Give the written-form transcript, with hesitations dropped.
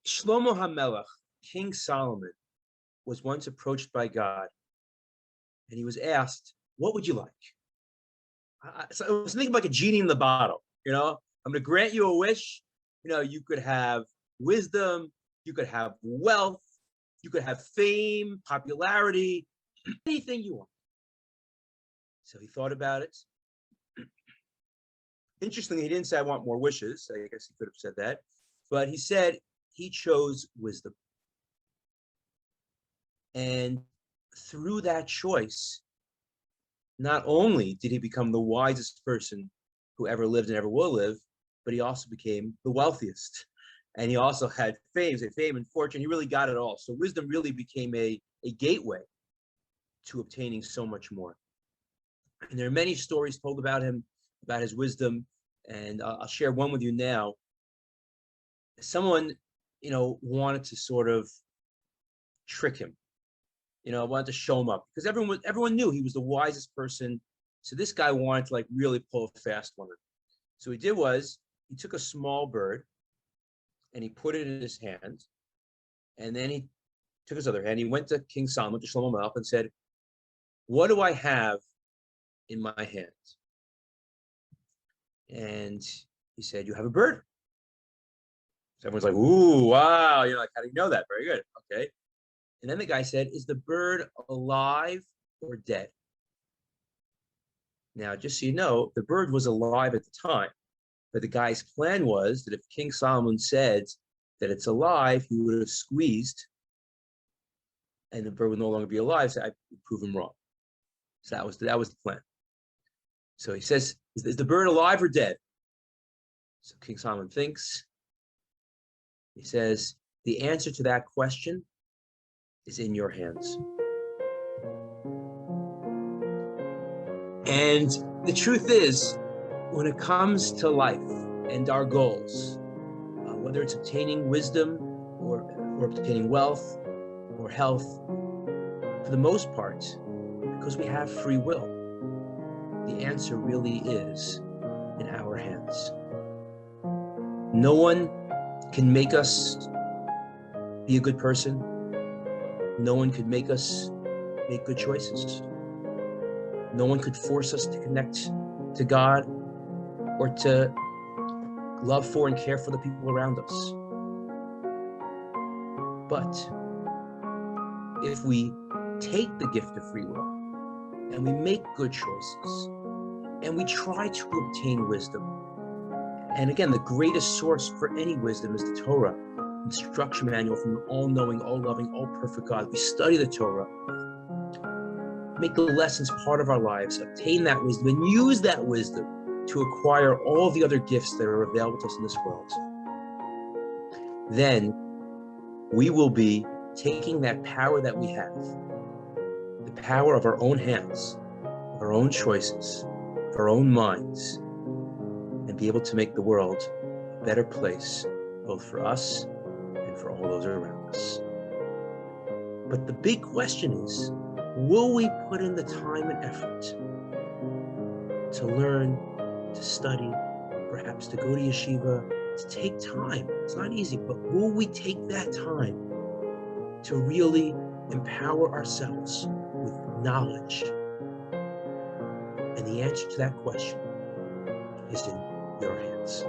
Shlomo HaMelech, King Solomon, was once approached by God, and he was asked, "What would you like?" So it was thinking like a genie in the bottle. I'm going to grant you a wish. You could have wisdom, you could have wealth, you could have fame, popularity, anything you want. So he thought about it. Interestingly, he didn't say, "I want more wishes." I guess he could have said that. But he said he chose wisdom. And through that choice, not only did he become the wisest person who ever lived and ever will live, but he also became the wealthiest. And he also had fame and fortune. He really got it all. So wisdom really became a gateway to obtaining so much more. And there are many stories told about him, about his wisdom. And I'll share one with you now. Someone, wanted to sort of trick him. Wanted to show him up because everyone knew he was the wisest person. So this guy wanted to really pull a fast one. So what he did was he took a small bird and he put it in his hand, and then he took his other hand. He went to King Solomon, to Shlomo Melech, and said, "What do I have in my hand?" And he said, "You have a bird." So everyone's like, "Ooh, wow!" How do you know that? Very good. Okay. And then the guy said, "Is the bird alive or dead?" Now, just so you know, the bird was alive at the time, but the guy's plan was that if King Solomon said that it's alive, he would have squeezed, and the bird would no longer be alive. So I would prove him wrong. So that was the plan. So he says, "Is the bird alive or dead?" So King Solomon thinks. He says, "The answer to that question is in your hands." And the truth is, when it comes to life and our goals, whether it's obtaining wisdom or obtaining wealth or health, for the most part, because we have free will, the answer really is in our hands. No one can make us be a good person. No one could make us make good choices. No one could force us to connect to God or to love for and care for the people around us. But if we take the gift of free will and we make good choices and we try to obtain wisdom, and again, the greatest source for any wisdom is the Torah, instruction manual from an all-knowing, all-loving, all-perfect God. We study the Torah, make the lessons part of our lives, obtain that wisdom, and use that wisdom to acquire all the other gifts that are available to us in this world. Then we will be taking that power that we have, the power of our own hands, of our own choices, of our own minds, and be able to make the world a better place, both for us and for all those around us. But the big question is, will we put in the time and effort to learn, to study, perhaps to go to yeshiva, to take time? It's not easy, but will we take that time to really empower ourselves with knowledge? And the answer to that question is in your hands.